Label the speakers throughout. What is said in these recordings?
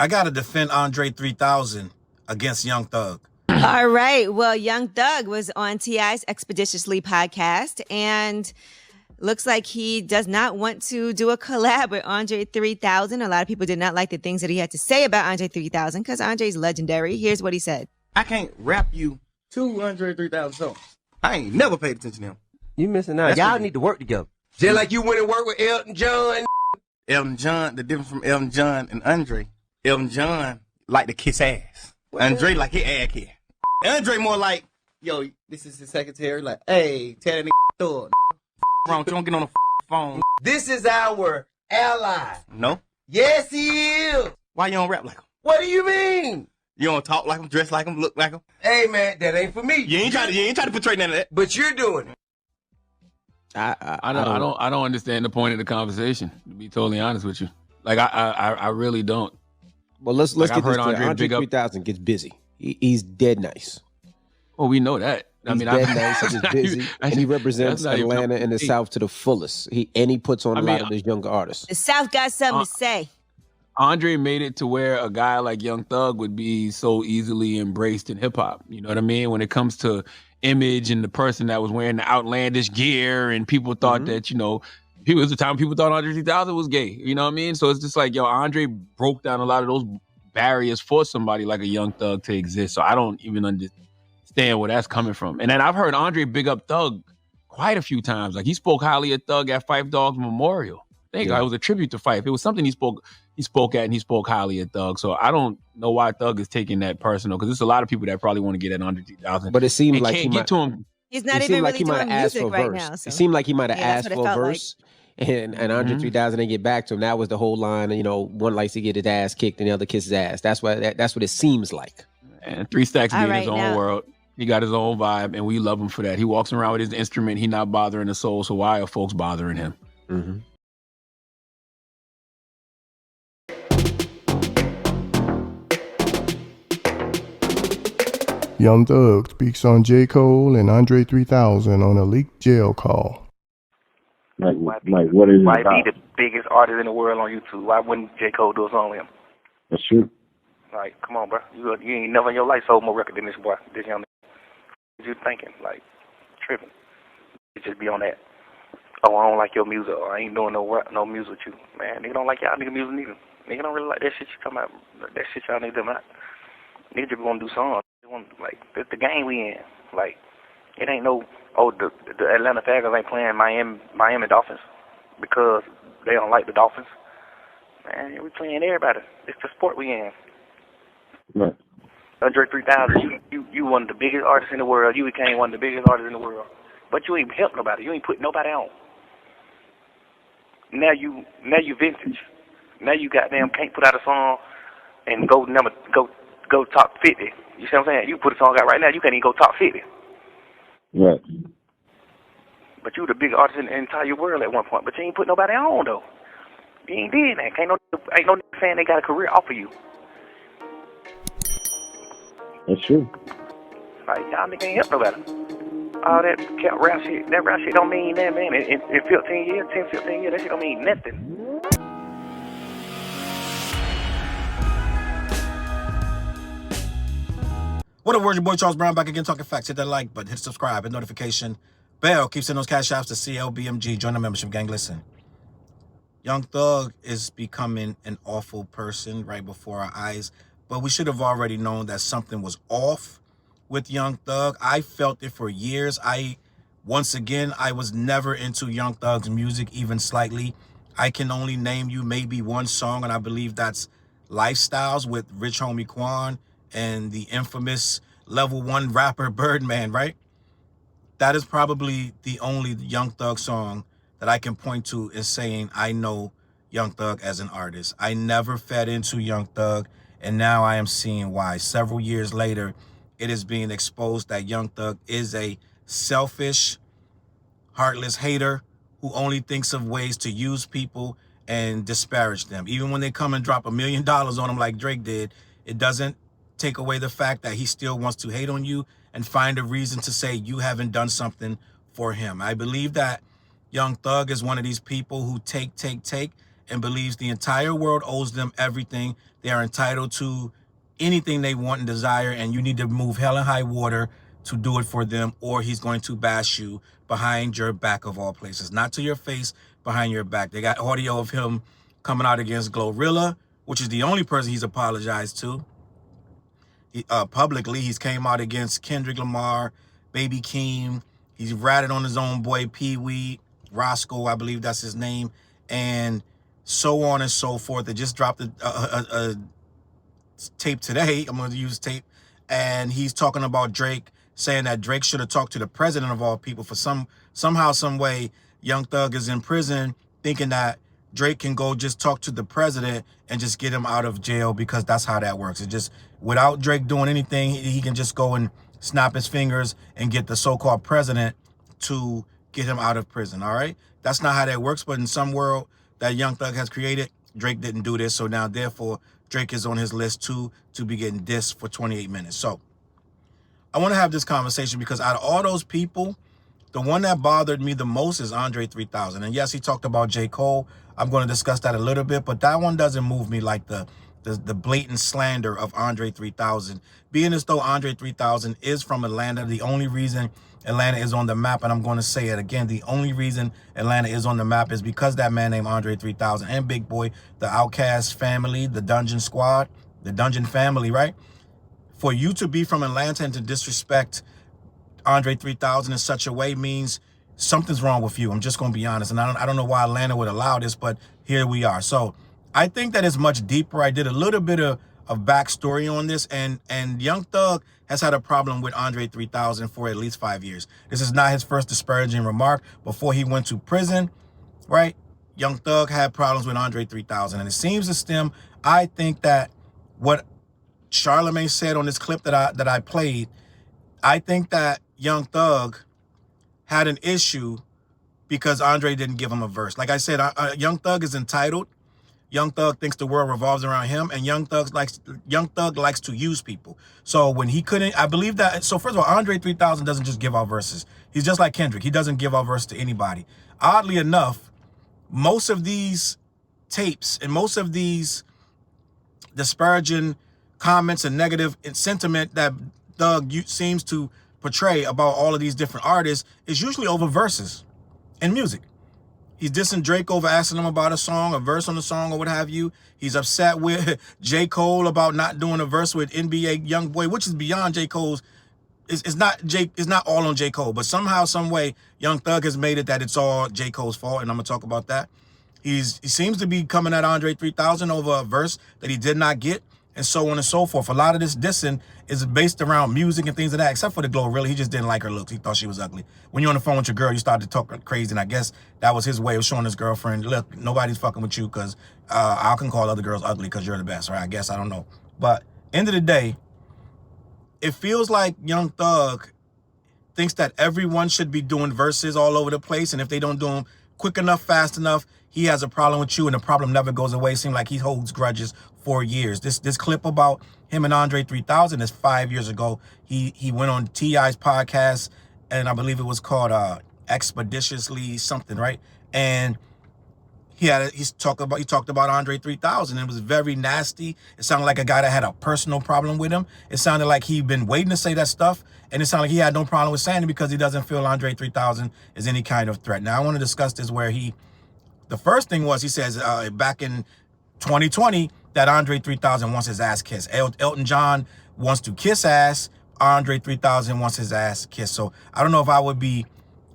Speaker 1: I gotta defend Andre 3000 against Young Thug.
Speaker 2: All right. Well, Young Thug was on T.I.'s Expeditiously podcast, and looks like he does not want to do a collab with Andre 3000. A lot of people did not like the things that he had to say about Andre 3000 because Andre's legendary. Here's what he said.
Speaker 3: I can't rap you 200, 3,000 songs. I ain't never paid attention to him.
Speaker 4: You missing out. Y'all need to work together.
Speaker 5: Just like you went and worked with Elton John.
Speaker 3: Elton John, the difference from Elton John and Andre, Elton John like to kiss ass. Andre like his ass kiss. Andre more like, yo, this is his secretary, like, hey, tell that nigga wrong, don't get on the phone.
Speaker 5: This is our ally.
Speaker 3: No.
Speaker 5: Yes, he is.
Speaker 3: Why you don't rap like him?
Speaker 5: What do you mean?
Speaker 3: You don't talk like him, dress like him, look like him?
Speaker 5: Hey, man, that ain't for me.
Speaker 3: You ain't trying to portray none of that.
Speaker 5: But you're doing it.
Speaker 6: I don't understand the point of the conversation, to be totally honest with you. Like I really don't.
Speaker 4: Well, let's get this clear. Andre 3000 gets busy. He's dead nice.
Speaker 6: Well, we know that.
Speaker 4: He's dead nice. He's busy, and he represents Atlanta and the South to the fullest. He puts on a lot of those younger artists.
Speaker 2: The South got something to say.
Speaker 6: Andre made it to where a guy like Young Thug would be so easily embraced in hip hop. You know what I mean? When it comes to image and the person that was wearing the outlandish gear, and people thought that, you know, it was the time people thought Andre 3000 was gay. You know what I mean? So it's just like, yo, Andre broke down a lot of those barriers for somebody like a Young Thug to exist. So I don't even understand where that's coming from. And then I've heard Andre big up Thug quite a few times. Like he spoke highly of Thug at Phife Dawg's memorial. I think it was a tribute to Phife. It was something he spoke at, and he spoke highly of Thug. So I don't know why Thug is taking that personal, because there's a lot of people that probably want to get at Andre 3000.
Speaker 4: But it seemed like
Speaker 6: can't get to him.
Speaker 2: He's not even really doing music right now.
Speaker 4: So. It seemed like he might have asked for a verse, and Andre 3000 didn't get back to him. That was the whole line. You know, one likes to get his ass kicked and the other kiss his ass. That's what it seems like.
Speaker 6: And 3 Stacks be in his own world. He got his own vibe, and we love him for that. He walks around with his instrument. He not bothering the soul. So why are folks bothering him?
Speaker 4: Mm-hmm.
Speaker 7: Young Thug speaks on J. Cole and Andre 3000 on a leaked jail call.
Speaker 8: What is it about? Why be the biggest artist in the world on YouTube? Why wouldn't J. Cole do a song with him?
Speaker 7: That's true.
Speaker 8: Like, come on, bro. You ain't never in your life sold more record than this boy, this young nigga. What you thinking? Like, tripping. You just be on that. Oh, I don't like your music, or I ain't doing no music with you. Man, nigga don't like y'all nigga music neither. Nigga don't really like that shit you talking about. That shit y'all nigga about. Nigga just want to do songs. Like, it's the game we in. Like, it ain't no, the Atlanta Falcons ain't playing Miami Dolphins because they don't like the Dolphins. Man, we playing everybody. It's the sport we in.
Speaker 7: Right.
Speaker 8: Andre 3000, you one of the biggest artists in the world. You became one of the biggest artists in the world. But you ain't helped nobody. You ain't put nobody on. Now you vintage. Now you goddamn can't put out a song and go top 50. You see what I'm saying? You put a song out right now, you can't even go top 50.
Speaker 7: Right.
Speaker 8: But you the big artist in the entire world at one point, but you ain't put nobody on though. You ain't did that. Ain't no saying they got a career off of you.
Speaker 7: That's true.
Speaker 8: Like, y'all nigga ain't help nobody. All that rap shit don't mean that, man. In 15 years, 10, 15 years, that shit don't mean nothing.
Speaker 1: What up, word? Your boy Charles Brown back again talking facts. Hit that like button, hit subscribe, and notification bell. Keep sending those Cashapps to CLBMG. Join the membership gang. Listen, Young Thug is becoming an awful person right before our eyes, but we should have already known that something was off with Young Thug. I felt it for years. Once again, I was never into Young Thug's music, even slightly. I can only name you maybe one song, and I believe that's Lifestyles with Rich Homie Quan and the infamous level 1 rapper Birdman, right? That is probably the only Young Thug song that I can point to as saying I know Young Thug as an artist. I never fed into Young Thug, and now I am seeing why. Several years later, it is being exposed that Young Thug is a selfish, heartless hater who only thinks of ways to use people and disparage them. Even when they come and drop $1 million on him like Drake did, it doesn't take away the fact that he still wants to hate on you and find a reason to say you haven't done something for him. I believe that Young Thug is one of these people who take, and believes the entire world owes them everything. They are entitled to anything they want and desire, and you need to move hell and high water to do it for them, or he's going to bash you behind your back of all places. Not to your face, behind your back. They got audio of him coming out against Glorilla, which is the only person he's apologized to. Publicly, he's came out against Kendrick Lamar, Baby Keem. He's ratted on his own boy, Pee-wee, Roscoe, I believe that's his name, and so on and so forth. They just dropped a tape today. I'm going to use tape. And he's talking about Drake, saying that Drake should have talked to the president of all people. For somehow, some way, Young Thug is in prison thinking that Drake can go just talk to the president and just get him out of jail, because that's how that works. It's just, without Drake doing anything, he can just go and snap his fingers and get the so-called president to get him out of prison, all right? That's not how that works, but in some world that Young Thug has created, Drake didn't do this, so now, therefore, Drake is on his list, too, to be getting dissed for 28 minutes. So, I want to have this conversation because out of all those people, the one that bothered me the most is Andre 3000. And yes, he talked about J. Cole. I'm going to discuss that a little bit, but that one doesn't move me like the blatant slander of Andre 3000. Being as though Andre 3000 is from Atlanta, the only reason Atlanta is on the map, and I'm going to say it again, the only reason Atlanta is on the map is because that man named Andre 3000 and Big Boy, the Outkast family, the Dungeon Squad, the Dungeon family, right? For you to be from Atlanta and to disrespect Andre 3000 in such a way means something's wrong with you. I'm just going to be honest. And I don't know why Atlanta would allow this, but here we are. So I think that it's much deeper. I did a little bit of backstory on this, and Young Thug has had a problem with Andre 3000 for at least 5 years. This is not his first disparaging remark. Before he went to prison, right, Young Thug had problems with Andre 3000. And it seems to stem, I think that what Charlemagne said on this clip that I played, I think that Young Thug had an issue because Andre didn't give him a verse. Like I said, Young Thug is entitled. Young Thug thinks the world revolves around him, and Young Thug likes to use people. So when he couldn't, I believe that. So first of all, Andre 3000 doesn't just give out verses. He's just like Kendrick. He doesn't give out verses to anybody. Oddly enough, most of these tapes and most of these disparaging comments and negative sentiment that Thug seems to portray about all of these different artists is usually over verses in music. He's dissing Drake over asking him about a song, a verse on the song, or what have you. He's upset with J. Cole about not doing a verse with NBA Youngboy, which is beyond J. Cole's. It's not all on J. Cole, but somehow, some way, Young Thug has made it that it's all J. Cole's fault, and I'm gonna talk about that. He seems to be coming at Andre 3000 over a verse that he did not get, and so on and so forth. A lot of this dissing is based around music and things like that, except for the Glorilla. He just didn't like her looks. He thought she was ugly. When you're on the phone with your girl, you start to talk crazy, and I guess that was his way of showing his girlfriend, look, nobody's fucking with you because I can call other girls ugly because you're the best, right? I guess, I don't know. But end of the day, it feels like Young Thug thinks that everyone should be doing verses all over the place, and if they don't do them quick enough, fast enough, he has a problem with you, and the problem never goes away. It seems like he holds grudges for years. This clip about him and Andre 3000 is 5 years ago. He went on T.I.'s podcast, and I believe it was called Expeditiously something, right? And he talked about Andre 3000, and it was very nasty. It sounded like a guy that had a personal problem with him. It sounded like he'd been waiting to say that stuff, and it sounded like he had no problem with saying it because he doesn't feel Andre 3000 is any kind of threat. Now, I want to discuss this where the first thing was, he says back in 2020 that Andre 3000 wants his ass kissed. Elton John wants to kiss ass. Andre 3000 wants his ass kissed. So I don't know if I would be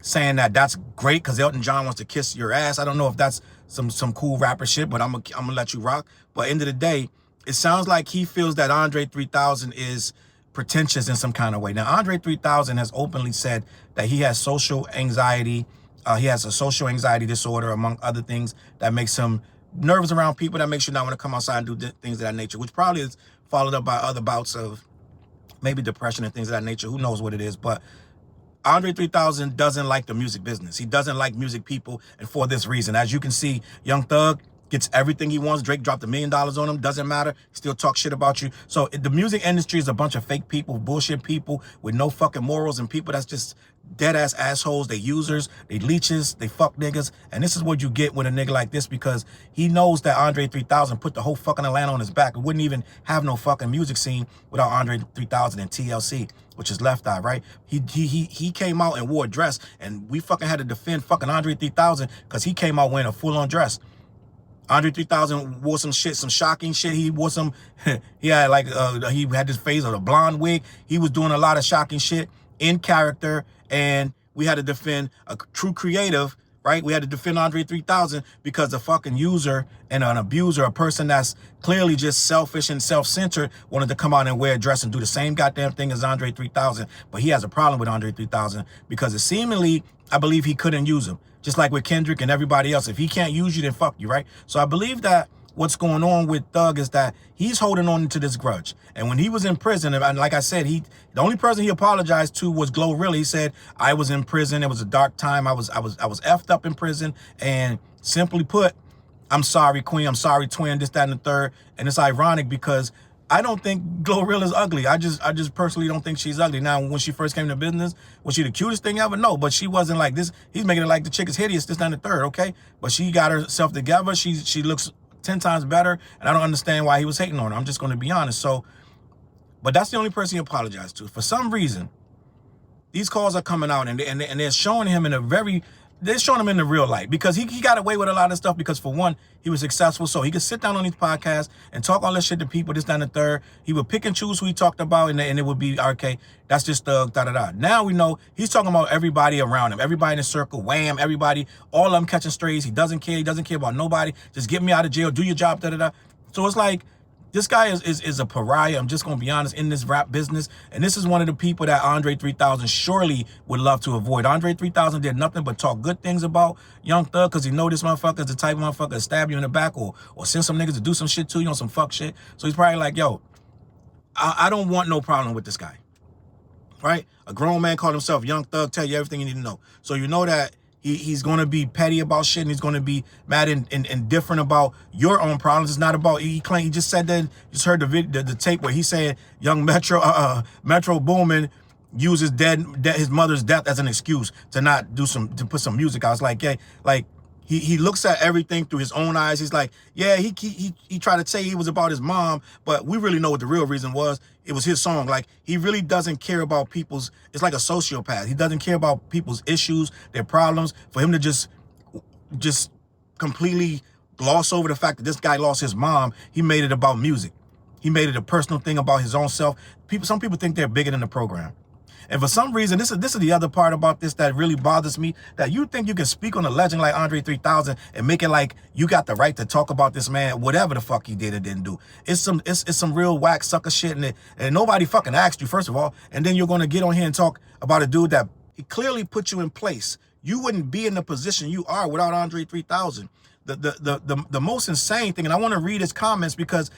Speaker 1: saying that that's great because Elton John wants to kiss your ass. I don't know if that's some cool rapper shit, but I'm gonna let you rock. But end of the day, it sounds like he feels that Andre 3000 is pretentious in some kind of way. Now, Andre 3000 has openly said that he has social anxiety. He has a social anxiety disorder, among other things, that makes him nervous around people, that makes you not want to come outside and do things of that nature, which probably is followed up by other bouts of maybe depression and things of that nature. Who knows what it is? But Andre 3000 doesn't like the music business. He doesn't like music people, and for this reason. As you can see, Young Thug gets everything he wants. Drake dropped $1 million on him. Doesn't matter. Still talk shit about you. So the music industry is a bunch of fake people, bullshit people with no fucking morals, and people that's just dead ass assholes. They users, they leeches, they fuck niggas. And this is what you get with a nigga like this, because he knows that Andre 3000 put the whole fucking Atlanta on his back. We wouldn't even have no fucking music scene without Andre 3000 and TLC, which is Left Eye, right? He came out and wore a dress, and we fucking had to defend fucking Andre 3000 because he came out wearing a full-on dress. Andre 3000 wore some shit, some shocking shit. He wore some, he had like, he had this phase of a blonde wig. He was doing a lot of shocking shit in character, and we had to defend a true creative, right? We had to defend Andre 3000 because a fucking user and an abuser, a person that's clearly just selfish and self-centered, wanted to come out and wear a dress and do the same goddamn thing as Andre 3000. But he has a problem with Andre 3000 because it seemingly, I believe he couldn't use him. Just like with Kendrick and everybody else. If he can't use you, then fuck you, right? So I believe that what's going on with Thug is that he's holding on to this grudge. And when he was in prison, and like I said, the only person he apologized to was Glorilla. He said, I was in prison. It was a dark time. I was effed up in prison. And simply put, I'm sorry, Queen. I'm sorry, twin, this, that, and the third. And it's ironic because I don't think Glorilla's ugly. I just personally don't think she's ugly. Now, when she first came to business, was she the cutest thing ever? No, but she wasn't like this. He's making it like the chick is hideous, this, that, and the third, okay? But she got herself together. She looks 10 times better, and I don't understand why he was hating on her. I'm just going to be honest. So, but that's the only person he apologized to. For some reason, these calls are coming out, and they're showing him in a very... They're showing him in the real light because he got away with a lot of stuff because, for one, he was successful. So he could sit down on these podcasts and talk all this shit to people, this, that, and the third. He would pick and choose who he talked about, and it would be, okay, that's just Thug, da-da-da. Now we know he's talking about everybody around him, everybody in the circle, Wham, everybody, all of them catching strays. He doesn't care. He doesn't care about nobody. Just get me out of jail, do your job, da-da-da. So it's like, this guy is a pariah, I'm just going to be honest, in this rap business. And this is one of the people that Andre 3000 surely would love to avoid. Andre 3000 did nothing but talk good things about Young Thug because he know this motherfucker is the type of motherfucker to stab you in the back or send some niggas to do some shit to you on some fuck shit. So he's probably like, yo, I don't want no problem with this guy, right? A grown man called himself Young Thug, tell you everything you need to know. So you know that he's going to be petty about shit, and he's going to be mad and different about your own problems. It's not about, he just said that, just heard the tape where he said young Metro Boomin uses his mother's death as an excuse to not to put some music out. It's like, yeah, like he looks at everything through his own eyes. He's like, yeah, he tried to say he was about his mom, but we really know what the real reason was. It was his song. Like, he really doesn't care about people's, it's like a sociopath. He doesn't care about people's issues, their problems. For him to just completely gloss over the fact that this guy lost his mom, he made it about music. He made it a personal thing about his own self. Some people think they're bigger than the program. And for some reason, this is the other part about this that really bothers me, that you think you can speak on a legend like Andre 3000 and make it like you got the right to talk about this man, whatever the fuck he did or didn't do. It's some real whack sucker shit, and nobody fucking asked you, first of all, and then you're gonna get on here and talk about a dude that he clearly put you in place. You wouldn't be in the position you are without Andre 3000. The most insane thing, and I want to read his comments because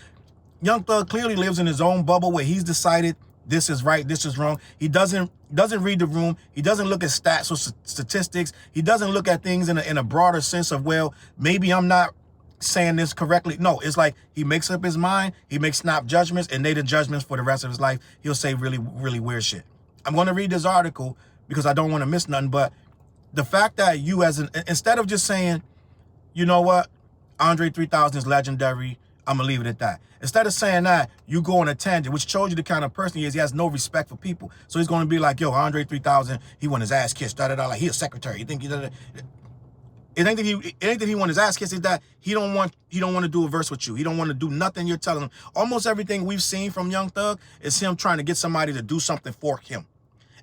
Speaker 1: Young Thug clearly lives in his own bubble where he's decided this is right, this is wrong. He doesn't read the room. He doesn't look at stats or statistics. He doesn't look at things in a broader sense of, well, maybe I'm not saying this correctly. No, it's like he makes up his mind. He makes snap judgments, and they the judgments for the rest of his life. He'll say really, really weird shit. I'm going to read this article because I don't want to miss nothing, but the fact that you instead of just saying, you know what, Andre 3000 is legendary, I'm going to leave it at that. Instead of saying that, you go on a tangent, which shows you the kind of person he is. He has no respect for people. So he's going to be like, yo, Andre 3000, he want his ass kissed, da-da-da, like he a secretary. You think he da-da-da. It ain't that he want his ass kissed, it's that he don't want to do a verse with you. He don't want to do nothing you're telling him. Almost everything we've seen from Young Thug is him trying to get somebody to do something for him.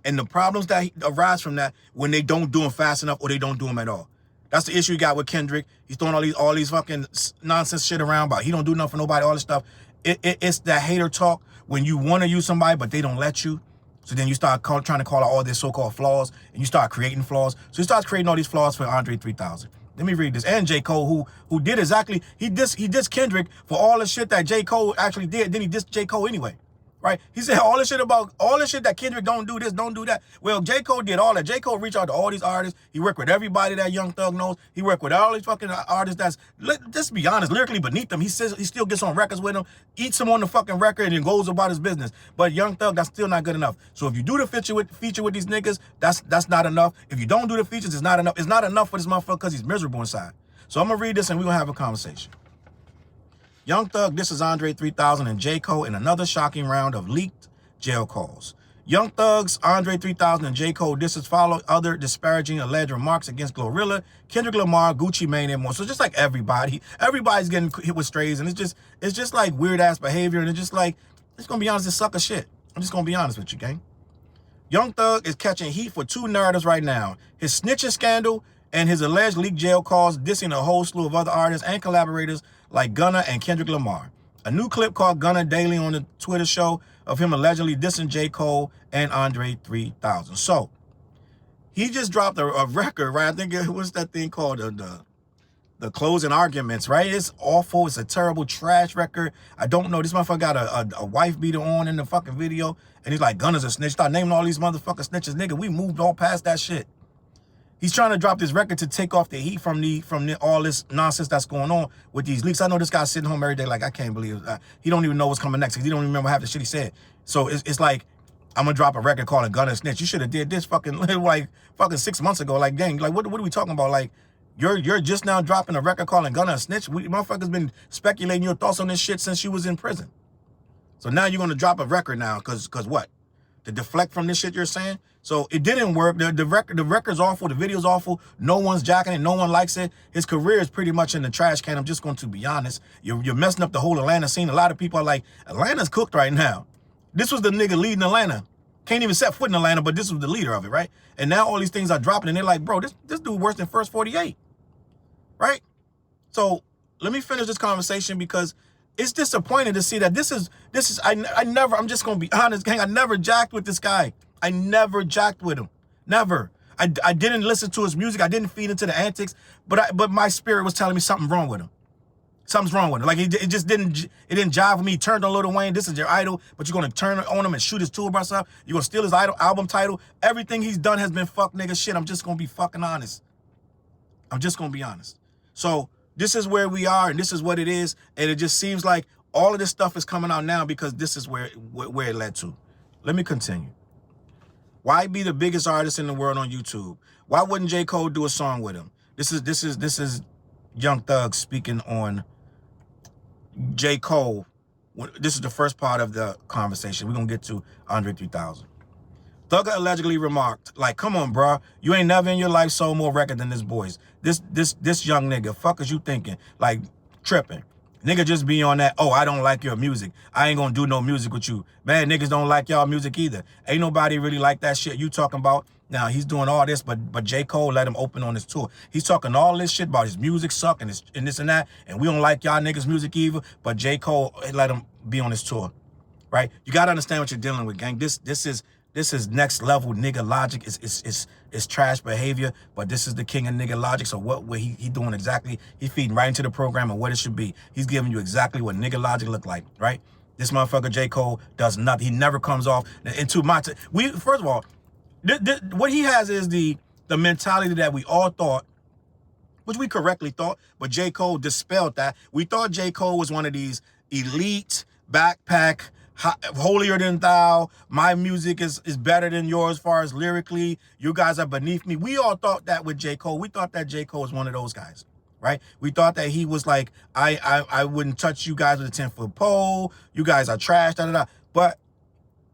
Speaker 1: And the problems that arise from that when they don't do them fast enough or they don't do them at all. That's the issue you got with Kendrick. He's throwing all these fucking nonsense shit around about he don't do nothing for nobody, all this stuff. It's that hater talk when you want to use somebody, but they don't let you. So then you start trying to call out all their so-called flaws, and you start creating flaws. So he starts creating all these flaws for Andre 3000. Let me read this. And J. Cole, who did exactly, he dissed Kendrick for all the shit that J. Cole actually did. Then he dissed J. Cole anyway, right? He said all this shit that Kendrick don't do this, don't do that. Well, J. Cole did all that. J. Cole reached out to all these artists. He worked with everybody that Young Thug knows. He worked with all these fucking artists that's, let's be honest, lyrically beneath them. He says he still gets on records with them, eats them on the fucking record, and then goes about his business. But Young Thug, that's still not good enough. So if you do the feature with these niggas, that's not enough. If you don't do the features, it's not enough. It's not enough for this motherfucker because he's miserable inside. So I'm gonna read this and we're gonna have a conversation. Young Thug, this is Andre 3000 and J. Cole in another shocking round of leaked jail calls. Young Thug's Andre 3000 and J. Cole disses follow other disparaging alleged remarks against Glorilla, Kendrick Lamar, Gucci Mane, and more. So just like everybody's getting hit with strays, and it's just like weird ass behavior, and it's just like, it's gonna be honest, it's sucker shit. I'm just gonna be honest with you, gang. Young Thug is catching heat for two narratives right now: his snitching scandal and his alleged leaked jail calls, dissing a whole slew of other artists and collaborators like Gunna and Kendrick Lamar. A new clip called Gunna Daily on the Twitter show of him allegedly dissing J. Cole and Andre 3000. So, he just dropped a record, right? I think it was that thing called the Closing Arguments, right? It's awful. It's a terrible trash record. I don't know. This motherfucker got a wife beater on in the fucking video, and he's like, Gunna's a snitch. Start naming all these motherfucking snitches. Nigga, we moved all past that shit. He's trying to drop this record to take off the heat from all this nonsense that's going on with these leaks. I know this guy's sitting home every day like, I can't believe it. He don't even know what's coming next because he don't even remember half the shit he said. So it's like, I'm going to drop a record calling Gunna a snitch. You should have did this fucking 6 months ago. Like, gang, like, what are we talking about? Like, you're just now dropping a record calling Gunna a snitch? Motherfuckers been speculating your thoughts on this shit since you was in prison. So now you're going to drop a record now because what? To deflect from this shit you're saying? So it didn't work. The record's awful. The video's awful. No one's jacking it. No one likes it. His career is pretty much in the trash can. I'm just going to be honest. You're messing up the whole Atlanta scene. A lot of people are like, Atlanta's cooked right now. This was the nigga leading Atlanta. Can't even set foot in Atlanta, but this was the leader of it, right? And now all these things are dropping, and they're like, bro, this dude worse than First 48, right? So let me finish this conversation because it's disappointing to see that I'm just going to be honest, gang. I never jacked with this guy. I never jacked with him. Never. I didn't listen to his music. I didn't feed into the antics, but my spirit was telling me something wrong with him. Something's wrong with him. Like it didn't jive with me. He turned on Lil Wayne. This is your idol, but you're gonna turn on him and shoot his tour bus up. You're gonna steal his album title. Everything he's done has been fuck nigga shit. I'm just gonna be fucking honest. I'm just gonna be honest. So this is where we are, and this is what it is, and it just seems like all of this stuff is coming out now because this is where it led to. Let me continue. Why be the biggest artist in the world on YouTube? Why wouldn't J. Cole do a song with him? This is Young Thug speaking on J. Cole. This is the first part of the conversation. We're gonna get to Andre 3000. Thug allegedly remarked, like, come on, bro. You ain't never in your life sold more record than this boys. This young nigga, fuck is you thinking? Like, tripping. Nigga just be on that, oh, I don't like your music. I ain't gonna do no music with you. Man, niggas don't like y'all music either. Ain't nobody really like that shit you talking about. Now, he's doing all this, but J. Cole let him open on his tour. He's talking all this shit about his music suck and this and that, and we don't like y'all niggas' music either, but J. Cole let him be on his tour, right? You gotta understand what you're dealing with, gang. This is next level nigga logic. It's trash behavior, but this is the king of nigga logic. So what he doing exactly? He feeding right into the program and what it should be. He's giving you exactly what nigga logic look like, right? This motherfucker J. Cole does nothing. He never comes off into first of all, what he has is the mentality that we all thought, which we correctly thought, but J. Cole dispelled that. We thought J. Cole was one of these elite backpack, holier than thou. My music is better than yours as far as lyrically. You guys are beneath me. We all thought that with J. Cole. We thought that J. Cole was one of those guys, right? We thought that he was like, I wouldn't touch you guys with a 10-foot pole. You guys are trash, da da da. But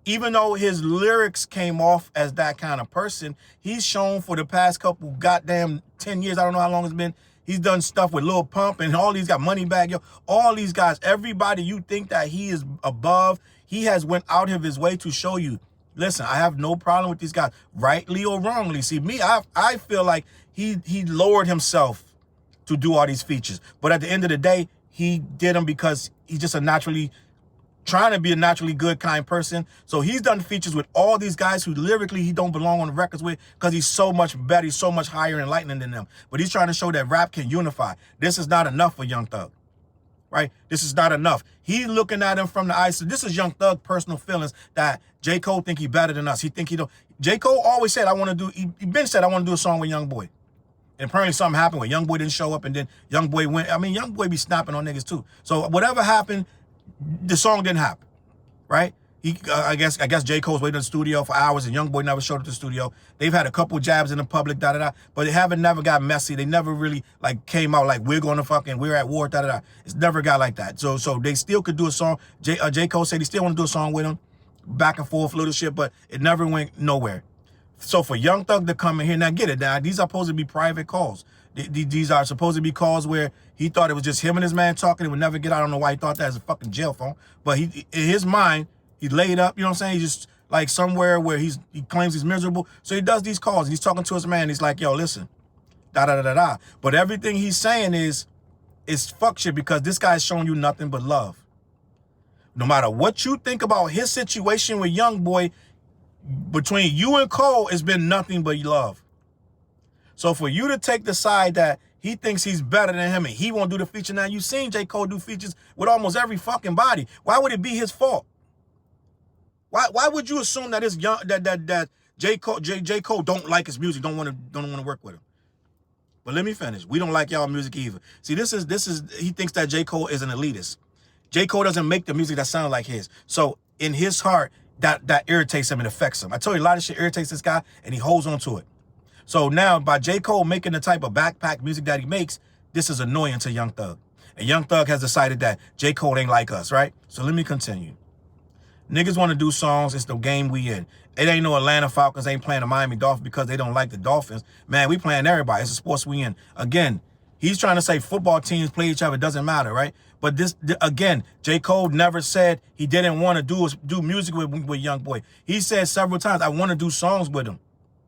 Speaker 1: even though his lyrics came off as that kind of person, he's shown for the past couple goddamn 10 years, I don't know how long it's been, he's done stuff with Lil Pump and all these got Moneybagg, yo. All these guys, everybody you think that he is above, he has went out of his way to show you, listen, I have no problem with these guys, rightly or wrongly. See, me, I feel like he lowered himself to do all these features. But at the end of the day, he did them because he's just trying to be a naturally good, kind person. So he's done features with all these guys who lyrically he don't belong on the records with because he's so much better, he's so much higher and enlightening than them. But he's trying to show that rap can unify. This is not enough for Young Thug. right? This is not enough. He's looking at him from the eyes. So this is Young Thug personal feelings that J. Cole think he better than us. He think he don't. J. Cole always said, I want to do, he been said, I want to do a song with Young Boy. And apparently something happened where Young Boy didn't show up and then Young Boy went. I mean, Young Boy be snapping on niggas too. So whatever happened, the song didn't happen, right? I guess J. Cole's waiting in the studio for hours and Young Boy never showed up to the studio. They've had a couple jabs in the public, but they haven't never got messy. They never really like came out like we're at war, It's never got like that. So they still could do a song. J. Cole said he still want to do a song with him, back and forth, little shit, but it never went nowhere. So for Young Thug to come in here, now get it, now these are supposed to be private calls. These are supposed to be calls where he thought it was just him and his man talking. It would never get out. I don't know why he thought that as a fucking jail phone. But in his mind, he laid up, you know what I'm saying? He's just like somewhere where he claims he's miserable. So he does these calls. He's talking to his man. He's like, yo, listen, da-da-da-da-da. But everything he's saying is fuck shit because this guy's showing you nothing but love. No matter what you think about his situation with Young Boy, between you and Cole, it's been nothing but love. So for you to take the side that he thinks he's better than him and he won't do the feature, now you've seen J. Cole do features with almost every fucking body. Why would it be his fault? Why would you assume that that J. Cole don't like his music, don't want to work with him? But let me finish. We don't like y'all music either. See, this is he thinks that J. Cole is an elitist. J. Cole doesn't make the music that sounds like his. So in his heart, that irritates him and affects him. I told you a lot of shit irritates this guy and he holds on to it. So now by J. Cole making the type of backpack music that he makes, this is annoying to Young Thug. And Young Thug has decided that J. Cole ain't like us, right? So let me continue. Niggas want to do songs. It's the game we in. It ain't no Atlanta Falcons ain't playing the Miami Dolphins because they don't like the Dolphins. Man, we playing everybody. It's the sports we in. Again, he's trying to say football teams play each other. It doesn't matter, right? But this, again, J. Cole never said he didn't want to do music with Young Boy. He said several times, I want to do songs with him,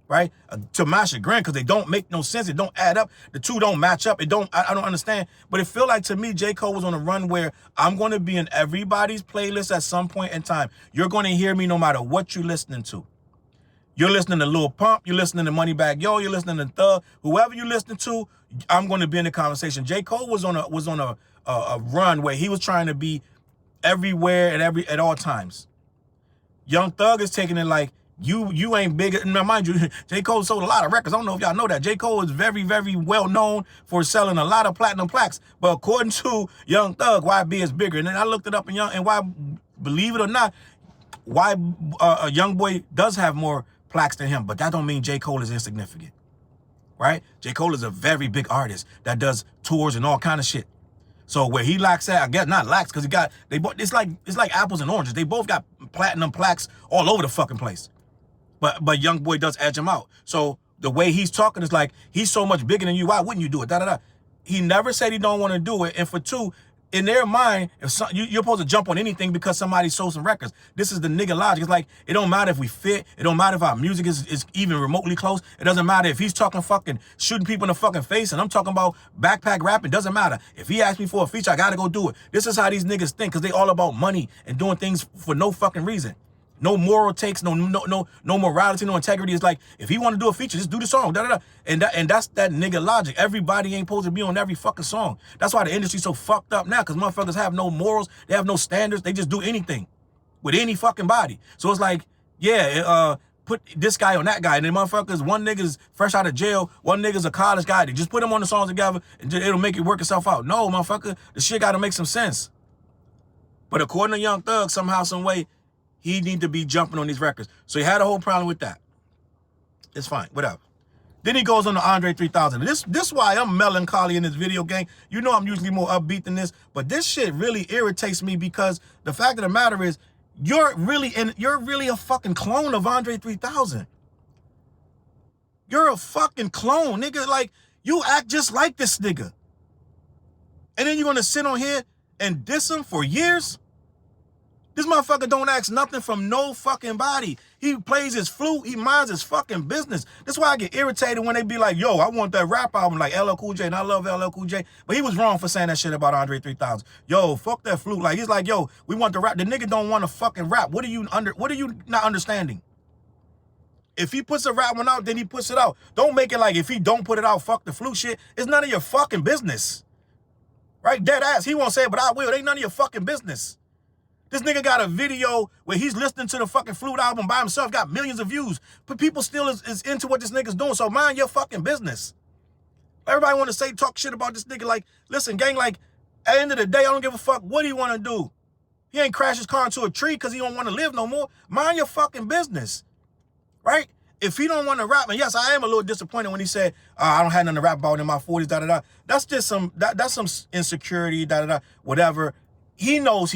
Speaker 1: right? To my chagrin, because they don't make no sense. It don't add up. The two don't match up. I don't understand. But it feel like to me, J. Cole was on a run where I'm going to be in everybody's playlist at some point in time. You're going to hear me no matter what you're listening to. You're listening to Lil Pump. You're listening to Moneybagg Yo. You're listening to Thug. Whoever you're listening to, I'm going to be in the conversation. J. Cole was on a run where he was trying to be everywhere at all times. Young Thug is taking it like you ain't big. Now, mind you, J. Cole sold a lot of records. I don't know if y'all know that. J. Cole is very, very well known for selling a lot of platinum plaques. But according to Young Thug, YB is bigger. And then I looked it up and why, believe it or not, why a Young Boy does have more plaques than him. But that don't mean J. Cole is insignificant, right? J. Cole is a very big artist that does tours and all kind of shit. So where he lacks at, I guess not lacks, because it's like apples and oranges. They both got platinum plaques all over the fucking place. But Young Boy does edge him out. So the way he's talking is like, he's so much bigger than you. Why wouldn't you do it? Da-da-da. He never said he don't want to do it. And for two, in their mind, if you're supposed to jump on anything because somebody sold some records. This is the nigga logic. It's like, it don't matter if we fit. It don't matter if our music is even remotely close. It doesn't matter if he's talking fucking shooting people in the fucking face and I'm talking about backpack rapping. It doesn't matter. If he asks me for a feature, I gotta go do it. This is how these niggas think, because they all about money and doing things for no fucking reason. No moral takes, no morality, no integrity. It's like, if he want to do a feature, just do the song. Da, da, da. And that's that nigga logic. Everybody ain't supposed to be on every fucking song. That's why the industry's so fucked up now, because motherfuckers have no morals. They have no standards. They just do anything with any fucking body. So it's like, yeah, put this guy on that guy. And then motherfuckers, one nigga's fresh out of jail, one nigga's a college guy. They just put them on the songs together and it'll make it work itself out. No, motherfucker, the shit got to make some sense. But according to Young Thug, somehow, some way, he need to be jumping on these records. So he had a whole problem with that. It's fine, whatever. Then he goes on to Andre 3000. And this why I'm melancholy in this video, gang. You know I'm usually more upbeat than this, but this shit really irritates me because the fact of the matter is, you're really a fucking clone of Andre 3000. You're a fucking clone, nigga. Like, you act just like this nigga. And then you're gonna sit on here and diss him for years? This motherfucker don't ask nothing from no fucking body. He plays his flute. He minds his fucking business. That's why I get irritated when they be like, yo, I want that rap album like LL Cool J, and I love LL Cool J. But he was wrong for saying that shit about Andre 3000. Yo, fuck that flute. Like, he's like, yo, we want the rap. The nigga don't want to fucking rap. What are you not understanding? If he puts a rap one out, then he puts it out. Don't make it like if he don't put it out, fuck the flute shit. It's none of your fucking business. Right? Dead ass. He won't say it, but I will. It ain't none of your fucking business. This nigga got a video where he's listening to the fucking Flute album by himself, got millions of views, but people still is into what this nigga's doing, so mind your fucking business. Everybody want to talk shit about this nigga. Like, listen, gang, like, at the end of the day, I don't give a fuck what he want to do. He ain't crashed his car into a tree because he don't want to live no more. Mind your fucking business, right? If he don't want to rap, and yes, I am a little disappointed when he said, I don't have nothing to rap about in my 40s, da-da-da. That's just that's some insecurity, da-da-da, whatever. He knows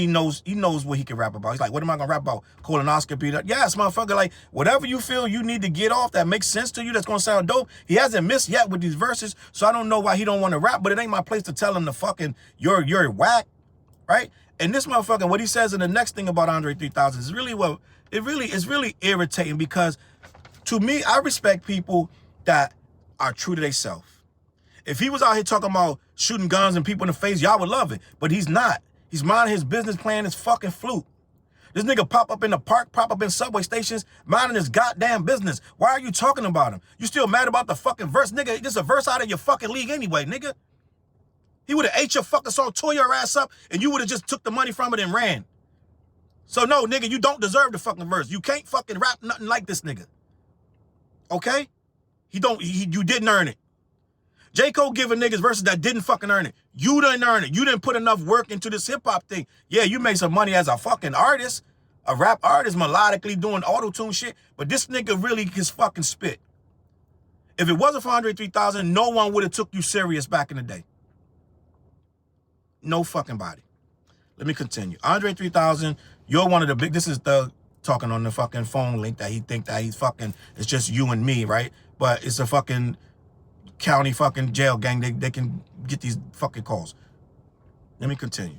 Speaker 1: what he can rap about. He's like, what am I going to rap about? Colonoscopy? Yes, motherfucker, like, whatever you feel you need to get off that makes sense to you, that's going to sound dope. He hasn't missed yet with these verses, so I don't know why he don't want to rap, but it ain't my place to tell him to fucking, you're whack, right? And this motherfucker, what he says in the next thing about Andre 3000 is really it's really irritating because to me, I respect people that are true to themselves. If he was out here talking about shooting guns and people in the face, y'all would love it, but he's not. He's minding his business, playing his fucking flute. This nigga pop up in the park, pop up in subway stations, minding his goddamn business. Why are you talking about him? You still mad about the fucking verse? Nigga, this is a verse out of your fucking league anyway, nigga. He would have ate your fucking song, tore your ass up, and you would have just took the money from it and ran. So no, nigga, you don't deserve the fucking verse. You can't fucking rap nothing like this nigga. Okay? You didn't earn it. J. Cole giving niggas verses that didn't fucking earn it. You didn't earn it. You didn't put enough work into this hip-hop thing. Yeah, you made some money as a fucking artist, a rap artist, melodically doing auto-tune shit, but this nigga really can fucking spit. If it wasn't for Andre 3000, no one would have took you serious back in the day. No fucking body. Let me continue. Andre 3000, you're one of the big, this is the talking on the fucking phone link that he think that he's fucking, it's just you and me, right? But it's a fucking county fucking jail gang. They can get these fucking calls. Let me continue.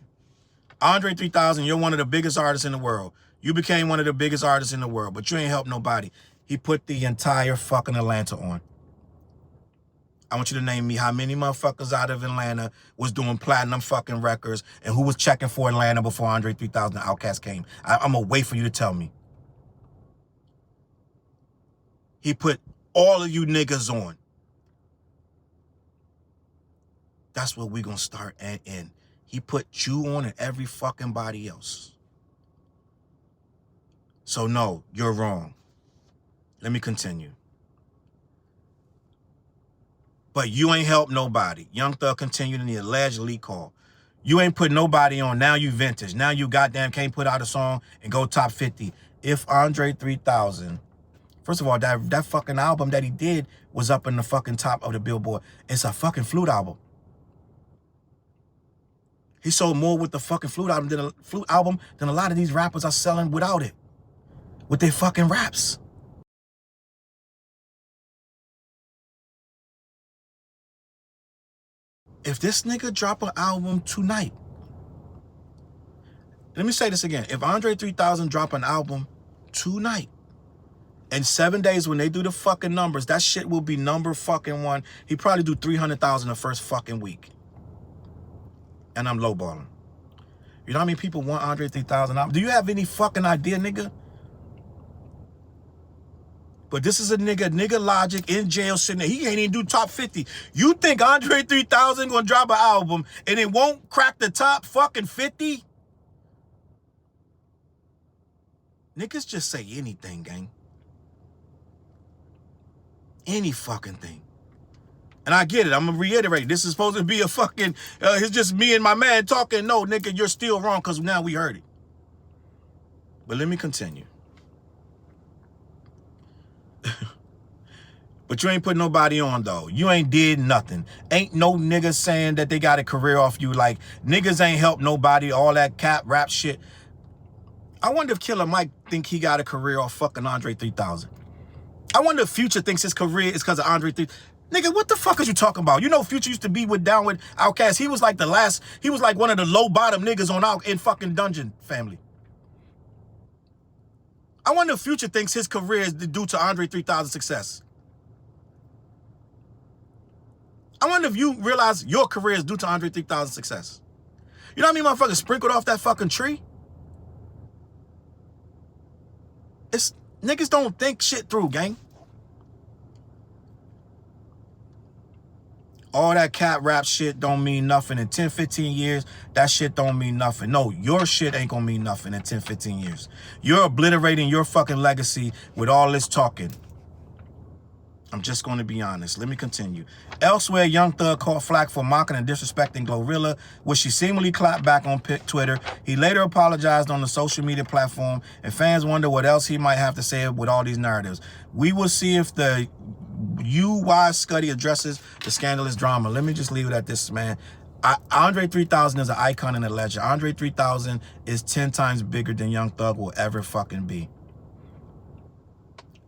Speaker 1: Andre 3000, you're one of the biggest artists in the world. You became one of the biggest artists in the world, but you ain't helped nobody. He put the entire fucking Atlanta on. I want you to name me how many motherfuckers out of Atlanta was doing platinum fucking records and who was checking for Atlanta before Andre 3000 Outkast came. I'm gonna wait for you to tell me. He put all of you niggas on. That's where we gonna start and end. He put you on and every fucking body else. So no, you're wrong. Let me continue. But you ain't helped nobody. Young Thug continued in the alleged leak call. You ain't put nobody on. Now you vintage. Now you goddamn can't put out a song and go top 50. If Andre 3000, first of all, that fucking album that he did was up in the fucking top of the Billboard. It's a fucking flute album. He sold more with the fucking flute album than a lot of these rappers are selling without it. With their fucking raps. If this nigga drop an album tonight, let me say this again. If Andre 3000 drop an album tonight, in 7 days when they do the fucking numbers, that shit will be number fucking one. He probably do 300,000 the first fucking week. And I'm lowballing. You know how many people want Andre 3000 album? Do you have any fucking idea, nigga? But this is a nigga Logic in jail sitting there. He ain't even do top 50. You think Andre 3000 gonna drop an album and it won't crack the top fucking 50? Niggas just say anything, gang. Any fucking thing. And I get it. I'm gonna reiterate. This is supposed to be a fucking, it's just me and my man talking. No, nigga, you're still wrong because now we heard it. But let me continue. But you ain't put nobody on, though. You ain't did nothing. Ain't no niggas saying that they got a career off you. Like, niggas ain't helped nobody, all that cap rap shit. I wonder if Killer Mike think he got a career off fucking Andre 3000. I wonder if Future thinks his career is because of Andre 3000. Nigga, what the fuck is you talking about? You know Future used to be down with Outkast. He was like he was like one of the low bottom niggas in fucking Dungeon Family. I wonder if Future thinks his career is due to Andre 3000's success. I wonder if you realize your career is due to Andre 3000's success. You know how many motherfuckers sprinkled off that fucking tree? Niggas don't think shit through, gang. All that cat rap shit don't mean nothing. In 10, 15 years, that shit don't mean nothing. No, your shit ain't gonna mean nothing in 10, 15 years. You're obliterating your fucking legacy with all this talking. I'm just going to be honest. Let me continue. Elsewhere, Young Thug caught flack for mocking and disrespecting Glorilla, which she seemingly clapped back on Twitter. He later apologized on the social media platform, and fans wonder what else he might have to say with all these narratives. We will see if the UY Scuddy addresses the scandalous drama. Let me just leave it at this, man. Andre 3000 is an icon and a legend. Andre 3000 is 10 times bigger than Young Thug will ever fucking be.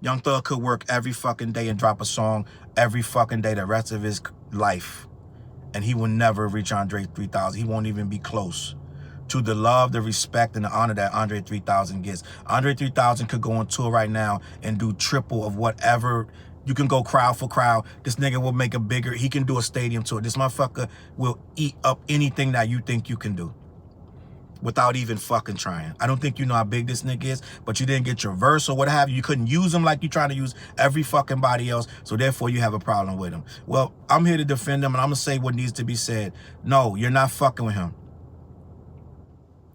Speaker 1: Young Thug could work every fucking day and drop a song every fucking day the rest of his life. And he will never reach Andre 3000. He won't even be close to the love, the respect, and the honor that Andre 3000 gets. Andre 3000 could go on tour right now and do triple of whatever. You can go crowd for crowd. This nigga will make a bigger, he can do a stadium tour. This motherfucker will eat up anything that you think you can do without even fucking trying. I don't think you know how big this nigga is, but you didn't get your verse or what have you. You couldn't use him like you trying to use every fucking body else, so therefore you have a problem with him. Well, I'm here to defend him, and I'm gonna say what needs to be said. No, you're not fucking with him.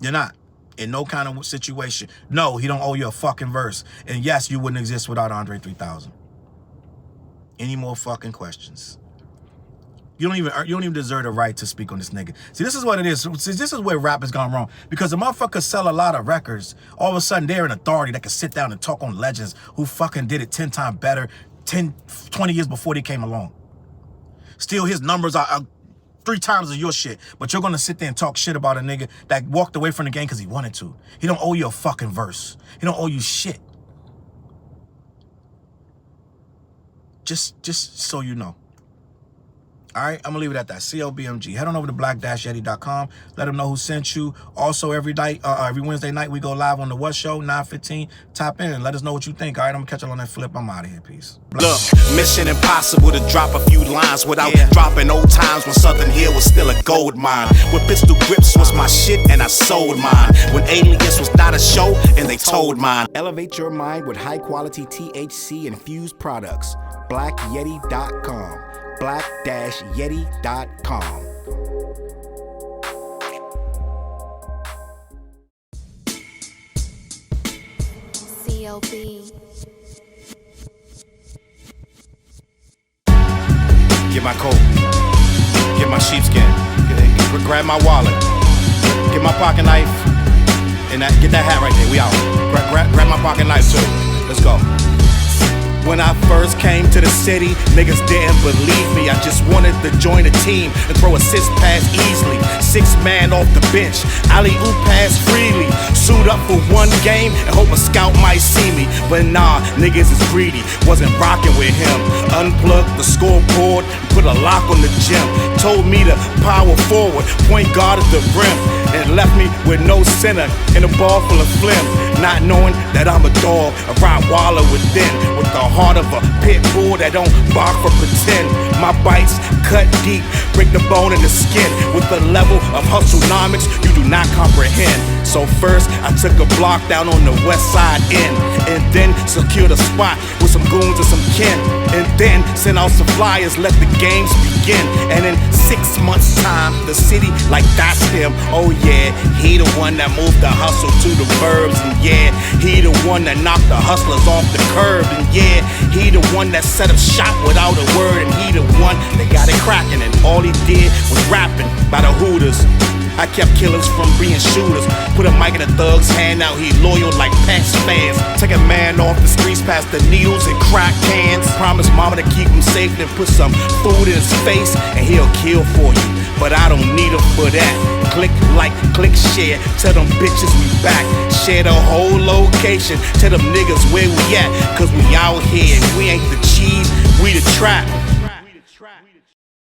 Speaker 1: You're not. In no kind of situation. No, he don't owe you a fucking verse. And yes, you wouldn't exist without Andre 3000. Any more fucking questions? You don't even deserve the right to speak on this nigga. See, this is what it is. See, this is where rap has gone wrong. Because the motherfuckers sell a lot of records. All of a sudden, they're an authority that can sit down and talk on legends who fucking did it 10 times better, 10, 20 years before they came along. Still, his numbers are 3 times of your shit. But you're gonna sit there and talk shit about a nigga that walked away from the game because he wanted to. He don't owe you a fucking verse. He don't owe you shit. Just so you know. All right, I'm gonna leave it at that. CLBMG. Head on over to black-yeti.com. Let them know who sent you. Also, every Wednesday night, we go live on the What Show, 9:15. Tap in. Let us know what you think. All right, I'm gonna catch you on that flip. I'm out of here. Peace.
Speaker 9: Look, mission impossible to drop a few lines without dropping old times when Southern Hill was still a gold mine. When pistol grips was my shit and I sold mine. When Alias was not a show and they told mine. Elevate your mind with high quality THC infused products. BlackYeti.com. black-yeti.com.
Speaker 10: CLB.
Speaker 9: Get my coat. Get my sheepskin. Grab my wallet. Get my pocket knife. And get that hat right there. We out. Grab my pocket knife too. Let's go. When I first came to the city, niggas didn't believe me. I just wanted to join a team and throw assist pass easily. 6 man off the bench, alley-oop pass freely. Suit up for 1 game and hope a scout might see me. But nah, niggas is greedy, wasn't rocking with him. Unplugged the scoreboard, put a lock on the gym. Told me to power forward, point guard at the rim. And left me with no center and a ball full of phlegm. Not knowing that I'm a dog, a Rottweiler within. With the heart of a pit bull that don't bark for pretend. My bites cut deep, break the bone and the skin. With the level of hustlenomics you do not comprehend. So first I took a block down on the west side end. And then secured a spot with some goons and some kin. And then sent out some flyers, let the games begin. And in 6 months time, the city like that's him. Oh yeah, he the one that moved the hustle to the burbs. And yeah, he the one that knocked the hustlers off the curb. And yeah, he the one that set up shop without a word. And he the one that got it cracking. And all he did was rapping by the Hooters. I kept killers from being shooters. Put a mic in a thug's hand, now he loyal like Pats fans. Take a man off the streets past the needles and crack cans. Promise mama to keep him safe, then put some food in his face and he'll kill for you. But I don't need him for that. Click like, click share, tell them bitches we back. Share the whole location, tell them niggas where we at. Cause we out here and we ain't the cheese, we the trap.